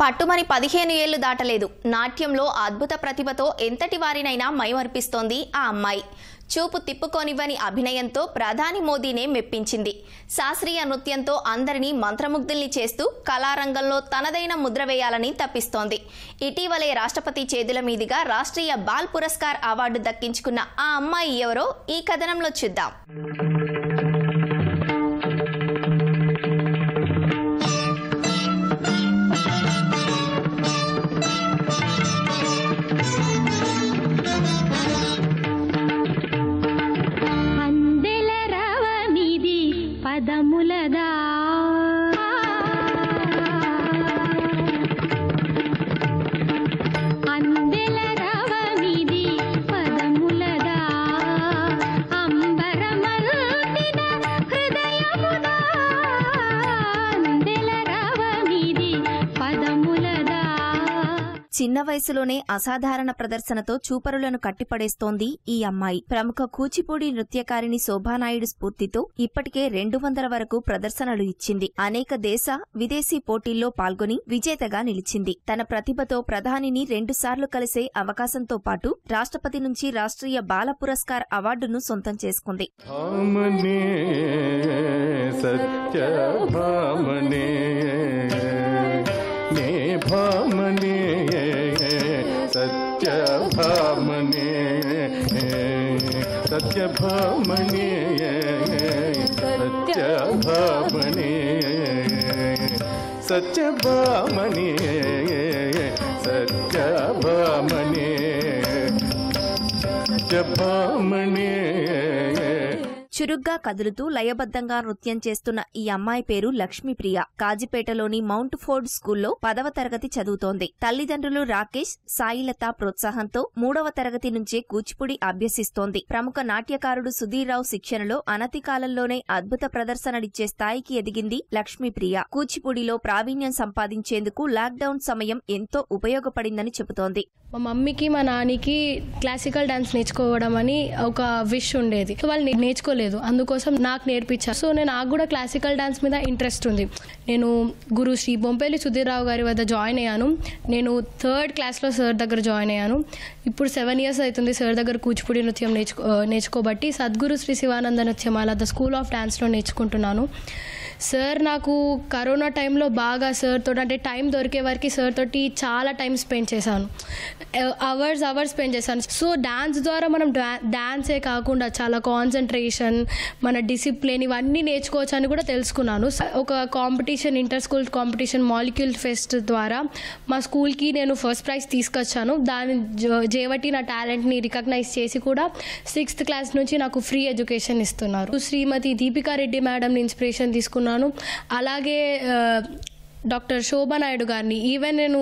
పట్టుమని 15 ఏళ్లు దాటలేదు. నాట్యంలో అద్భుత ప్రతిభతో ఎంతటి వారినైనా మైమర్పిస్తోంది ఆ అమ్మాయి. చూపు తిప్పుకోనివ్వని అభినయంతో ప్రధాని మోదీనే మెప్పించింది. శాస్త్రీయ నృత్యంతో అందరినీ మంత్రముగ్ధుల్ని చేస్తూ కళారంగంలో తనదైన ముద్ర వేయాలని తప్పిస్తోంది. ఇటీవలే రాష్ట్రపతి చేతుల మీదుగా రాష్ట్రీయ బాల్ పురస్కార్ అవార్డు దక్కించుకున్న ఆ అమ్మాయి ఎవరో ఈ కథనంలో చూద్దాం. పదములదా అందెల రవమిది పదములదా అంబరమల్లిన హృదయముదా అందెల రవమిది పదములదా. చిన్న వయసులోనే అసాధారణ ప్రదర్శనతో చూపరులను కట్టిపడేస్తోంది ఈ అమ్మాయి. ప్రముఖ కూచిపూడి నృత్యకారిణి శోభానాయుడు స్ఫూర్తితో ఇప్పటికే 200 వరకు ప్రదర్శనలు ఇచ్చింది. అనేక దేశ విదేశీ పోటీల్లో పాల్గొని విజేతగా నిలిచింది. తన ప్రతిభతో ప్రధానిని 2 సార్లు కలిసే అవకాశంతో పాటు రాష్ట్రపతి నుంచి రాష్ట్రీయ బాల పురస్కార్ అవార్డును సొంతం చేసుకుంది. సత్యభామనే సత్యభామనే సత్యభామనే సత్యభామనే సత్యభామనే సత్యభామనే. చురుగ్గా కదులుతూ లయబద్ధంగా నృత్యం చేస్తున్న ఈ అమ్మాయి పేరు లక్ష్మీప్రియ. కాజిపేటలోని మౌంట్ ఫోర్డ్ స్కూల్లో 10వ తరగతి చదువుతోంది. తల్లిదండ్రులు రాకేష్, సాయిలత ప్రోత్సాహంతో 3వ తరగతి నుంచే కూచిపూడి అభ్యసిస్తోంది. ప్రముఖ నాట్యకారుడు సుధీర్ రావు శిక్షణలో అనతి కాలంలోనే అద్భుత ప్రదర్శనలిచ్చే స్థాయికి ఎదిగింది లక్ష్మీప్రియ. కూచిపూడిలో ప్రావీణ్యం సంపాదించేందుకు లాక్డౌన్ సమయం ఎంతో ఉపయోగపడిందని చెబుతోంది. మా మమ్మీకి మా నాన్నకి క్లాసికల్ డాన్స్ నేర్చుకోవడం అని ఒక విష్ ఉండేది. సో వాళ్ళు నేర్చుకోలేదు, అందుకోసం నాకు నేర్పించారు. సో నాకు కూడా క్లాసికల్ డాన్స్ మీద ఇంట్రెస్ట్ ఉంది. నేను గురు శ్రీ బొంపేలి సుధీర్ రావు గారి వద్ద జాయిన్ అయ్యాను. నేను 3rd క్లాస్లో సార్ దగ్గర జాయిన్ అయ్యాను. ఇప్పుడు 7 years అవుతుంది సార్ దగ్గర కూచిపూడి నృత్యం నేర్చుకోబట్టి. Sadguru Shri Shivananda Nrityamala the school of డాన్స్లో నేర్చుకుంటున్నాను. సార్ నాకు కరోనా టైంలో బాగా సార్ తోటి అంటే టైం దొరికే వరకు సార్ తోటి చాలా టైం స్పెండ్ చేశాను. అవర్స్ స్పెండ్ చేశాను. సో డాన్స్ ద్వారా మనం డాన్సే కాకుండా చాలా కాన్సన్ట్రేషన్, మన డిసిప్లిన్ ఇవన్నీ నేర్చుకోవచ్చు అని కూడా తెలుసుకున్నాను. ఒక competition, inter school competition molecule pest ద్వారా మా స్కూల్కి నేను ఫస్ట్ ప్రైజ్ తీసుకొచ్చాను. దాన్ని జేవటి నా టాలెంట్ని రికగ్నైజ్ చేసి కూడా 6th క్లాస్ నుంచి నాకు ఫ్రీ ఎడ్యుకేషన్ ఇస్తున్నారు. శ్రీమతి దీపికా రెడ్డి మేడంని ఇన్స్పిరేషన్ తీసుకున్నాను. అలాగే డాక్టర్ శోభానాయుడు గారిని, ఈవెన్ నేను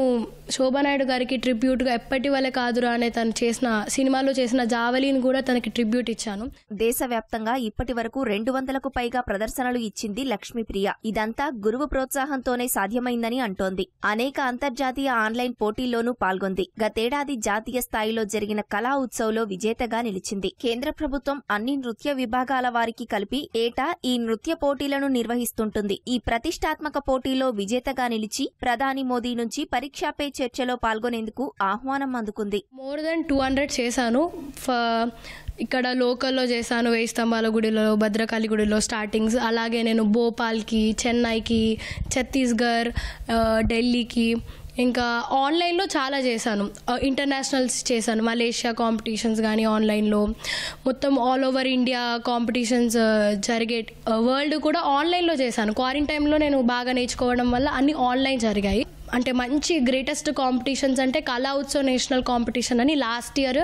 శోభానాయుడు గారికి ట్రిబ్యూట్గా ఎప్పటి వల్ల కాదురా అనే తను చేసిన సినిమాలో చేసిన జావలిని కూడా తనకి ట్రిబ్యూట్ ఇచ్చాను. దేశవ్యాప్తంగా ఇప్పటి వరకు 200కు పైగా ప్రదర్శనలు ఇచ్చింది లక్ష్మీప్రియ. ఇదంతా గురువు ప్రోత్సాహంతోనే సాధ్యమైందని అంటోంది. అనేక అంతర్జాతీయ ఆన్లైన్ పోటీల్లోనూ పాల్గొంది. గతేడాది జాతీయ స్థాయిలో జరిగిన కళా ఉత్సవ్లో విజేతగా నిలిచింది. కేంద్ర ప్రభుత్వం అన్ని నృత్య విభాగాల వారికి కలిపి ఏటా ఈ నృత్య పోటీలను నిర్వహిస్తుంటుంది. ఈ ప్రతిష్టాత్మక పోటీలో విజేతగా నిలిచి ప్రధాని మోదీ నుంచి పరీక్షా పే చర్చలో పాల్గొనేందుకు ఆహ్వానం అందుకుంది. మోర్ దెన్ 200 చేశాను. ఇక్కడ లోకల్లో చేశాను, 1000 స్తంభాల గుడిలో, భద్రకాళి గుడిలో స్టార్టింగ్స్. అలాగే నేను భోపాల్కి, చెన్నైకి, ఛత్తీస్గఢ్, ఢిల్లీకి, ఇంకా ఆన్లైన్లో చాలా చేశాను. ఇంటర్నేషనల్స్ చేశాను, మలేషియా కాంపిటీషన్స్ కానీ ఆన్లైన్లో, మొత్తం ఆల్ ఓవర్ ఇండియా కాంపిటీషన్స్ జరిగే వరల్డ్ కూడా ఆన్లైన్లో చేశాను. క్వారంటైన్లో నేను బాగా నేర్చుకోవడం వల్ల అన్ని ఆన్లైన్ జరిగాయి. అంటే మంచి గ్రేటెస్ట్ కాంపిటీషన్స్ అంటే కళా ఉత్సవ్ నేషనల్ కాంపిటీషన్ అని లాస్ట్ ఇయర్,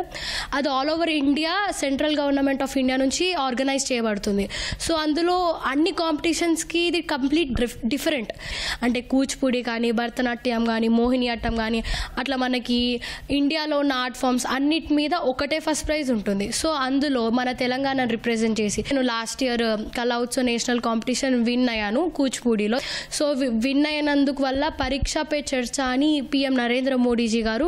అది all over India central government of India నుంచి ఆర్గనైజ్ చేయబడుతుంది. సో అందులో అన్ని కాంపిటీషన్స్కి ఇది కంప్లీట్ డిఫరెంట్. అంటే కూచిపూడి కానీ, భరతనాట్యం కానీ, మోహినియాట్టం కానీ, అట్లా మనకి ఇండియాలో ఉన్న ఆర్ట్ ఫామ్స్ అన్నిటి మీద ఒకటే ఫస్ట్ ప్రైజ్ ఉంటుంది. సో అందులో మన తెలంగాణను రిప్రజెంట్ చేసి నేను లాస్ట్ ఇయర్ కళా ఉత్సవ్ నేషనల్ కాంపిటీషన్ విన్ అయ్యాను కూచిపూడిలో. సో విన్ అయినందుకు వల్ల పరీక్ష పే పే చర్చ అని పిఎం నరేంద్ర మోడీజీ గారు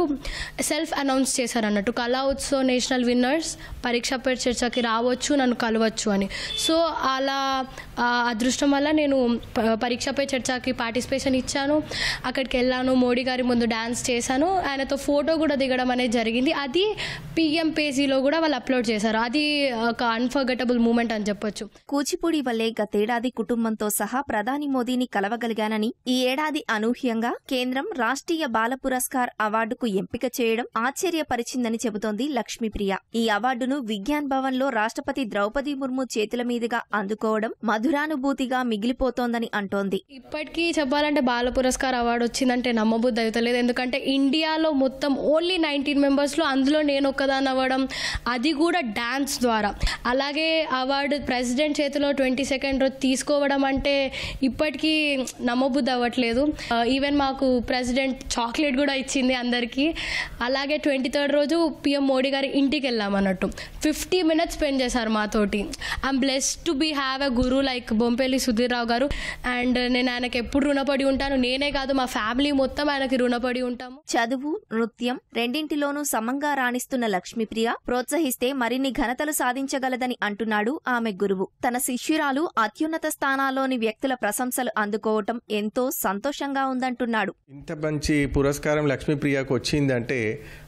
సెల్ఫ్ అనౌన్స్ చేశారు అన్నట్టు, కళా ఉత్సవ్ నేషనల్ విన్నర్స్ పరీక్ష పే చర్చకి రావచ్చు, నన్ను కలవచ్చు అని. సో అలా అదృష్టం వల్ల నేను పరీక్ష పే చర్చకి పార్టిసిపేషన్ ఇచ్చాను. అక్కడికి వెళ్ళాను, మోడీ గారి ముందు డ్యాన్స్ చేశాను, ఆయనతో ఫోటో కూడా దిగడం అనేది జరిగింది. అది పిఎం పేజీలో కూడా వాళ్ళు అప్లోడ్ చేశారు. అది ఒక అన్ఫర్గెటబుల్ మూమెంట్ అని చెప్పొచ్చు. కూచిపూడి వల్లే గతేడాది కుటుంబంతో సహా ప్రధాని మోదీని కలవగలిగానని, ఈ ఏడాది అనూహ్యంగా కేంద్రం రాష్ట్రీయ బాల పురస్కార్ అవార్డుకు ఎంపిక చేయడం ఆశ్చర్యపరిచిందని చెబుతోంది లక్ష్మీప్రియ. ఈ అవార్డును విజ్ఞాన్ భవన్ లో రాష్ట్రపతి ద్రౌపది ముర్ము చేతుల మీదుగా అందుకోవడం మధురానుభూతిగా మిగిలిపోతోందని అంటోంది. ఇప్పటికీ చెప్పాలంటే బాల పురస్కార్ అవార్డు వచ్చిందంటే నమ్మబుద్ధి అవుతలేదు. ఎందుకంటే ఇండియాలో మొత్తం ఓన్లీ 19 మెంబర్స్లో అందులో నేను ఒక్కదాన్ని అవ్వడం, అది కూడా డాన్స్ ద్వారా. అలాగే అవార్డు ప్రెసిడెంట్ చేతిలో 22nd రోజు తీసుకోవడం అంటే ఇప్పటికీ నమ్మబుద్ధి అవ్వట్లేదు. ఈవెన్ మాకు ప్రెసిడెంట్ చాక్లెట్ కూడా ఇచ్చింది అందరికీ. అలాగే 23rd రోజు పిఎం మోడీ గారి ఇంటికి వెళ్ళాం అన్నట్టు. 50 minutes స్పెండ్ చేశారు మాతోటి. I'm blessed to be have a guru like Bompalli Sudhir Rao garu. And నేను ఆయనకి ఎప్పుడు రుణపడి ఉంటాను. నేనే కాదు, మా ఫ్యామిలీ మొత్తం ఆయనకి రుణపడి ఉంటాము. చదువు, నృత్యం రెండింటిలోనూ సమంగా రాణిస్తున్న లక్ష్మీప్రియ ప్రోత్సహిస్తే మరిన్ని ఘనతలు సాధించగలదని అంటున్నాడు ఆమె గురువు. తన శిష్యురాలు అత్యున్నత స్థానాల్లోని వ్యక్తుల ప్రశంసలు అందుకోవటం ఎంతో సంతోషంగా ఉందంటున్నాడు. ఇంత మంచి పురస్కారం లక్ష్మీప్రియకు వచ్చిందంటే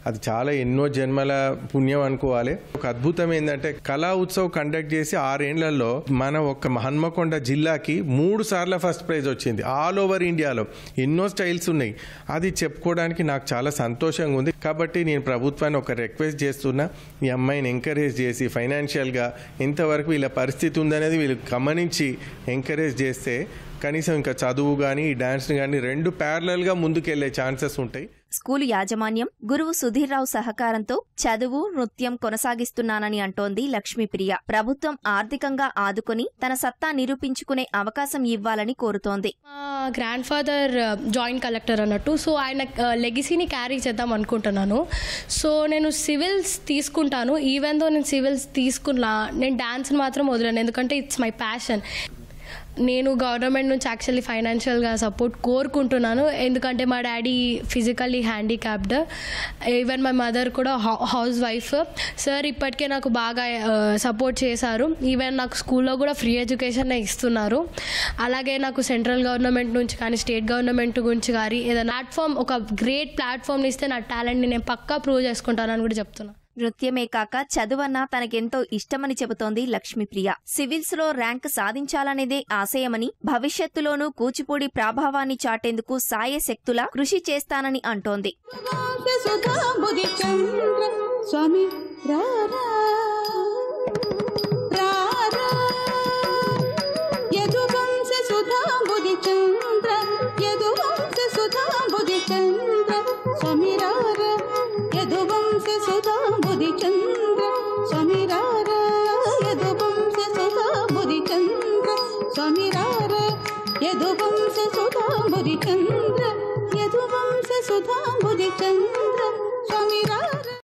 అది చాలా ఎన్నో జన్మల పుణ్యం అనుకోవాలి. ఒక అద్భుతం ఏంటంటే కళా ఉత్సవ్ కండక్ట్ చేసి 6 ఏళ్లలో మన ఒక్క హన్మకొండ జిల్లాకి 3 సార్లు ఫస్ట్ ప్రైజ్ వచ్చింది. ఆల్ ఓవర్ ఇండియాలో ఎన్నో స్టైల్స్ ఉన్నాయి. అది చెప్పుకోవడానికి నాకు చాలా సంతోషంగా ఉంది. కాబట్టి నేను ప్రభుత్వాన్ని ఒక రిక్వెస్ట్ చేస్తున్నా, ఈ అమ్మాయిని ఎంకరేజ్ చేసి ఫైనాన్షియల్గా ఎంతవరకు వీళ్ళ పరిస్థితి ఉందనేది వీళ్ళు గమనించి ఎంకరేజ్ చేస్తే కనీసం ఇంకా చదువు కానీ డాన్స్ కానీ 2 ప్యారలల్గా ముందుకెళ్లే ఛాన్సెస్ ఉంటాయి. స్కూలు యాజమాన్యం, గురువు సుధీర్రావు సహకారంతో చదువు, నృత్యం కొనసాగిస్తున్నానని అంటోంది లక్ష్మీప్రియ. ప్రభుత్వం ఆర్థికంగా ఆదుకొని తన సత్తా నిరూపించుకునే అవకాశం ఇవ్వాలని కోరుతోంది. గ్రాండ్ ఫాదర్ జాయింట్ కలెక్టర్ అన్నట్టు, సో ఆయన లెగసీని క్యారీ చేద్దాం అనుకుంటున్నాను. సో నేను సివిల్స్ తీసుకుంటాను. ఈవెన్ దో నేను సివిల్స్ తీసుకున్నా, నేను డాన్స్ని మాత్రం వదలను. ఎందుకంటే ఇట్స్ మై ప్యాషన్. నేను గవర్నమెంట్ నుంచి యాక్చువల్లీ ఫైనాన్షియల్గా సపోర్ట్ కోరుకుంటున్నాను. ఎందుకంటే మా daddy physically handicapped, even my mother కూడా హౌస్ వైఫ్. సార్ ఇప్పటికే నాకు బాగా సపోర్ట్ చేశారు. ఈవెన్ నాకు స్కూల్లో కూడా ఫ్రీ ఎడ్యుకేషన్ ఇస్తున్నారు. అలాగే నాకు సెంట్రల్ గవర్నమెంట్ నుంచి కానీ స్టేట్ గవర్నమెంట్ గురించి కానీ ఏదైనా ప్లాట్ఫామ్, ఒక గ్రేట్ ప్లాట్ఫామ్ని ఇస్తే నా టాలెంట్ని నేను పక్కా ప్రూవ్ చేసుకుంటానని కూడా చెప్తున్నాను. నృత్యమే కాక చదువన్నా తనకెంతో ఇష్టమని చెబుతోంది లక్ష్మీప్రియ. సివిల్స్ లో ర్యాంక్ సాధించాలనేదే ఆశయమని, భవిష్యత్తులోనూ కూచిపూడి ప్రభావాన్ని చాటేందుకు సాయశక్తులా కృషి చేస్తానని అంటోంది. యదువంశ సుధాంబుది చంద్ర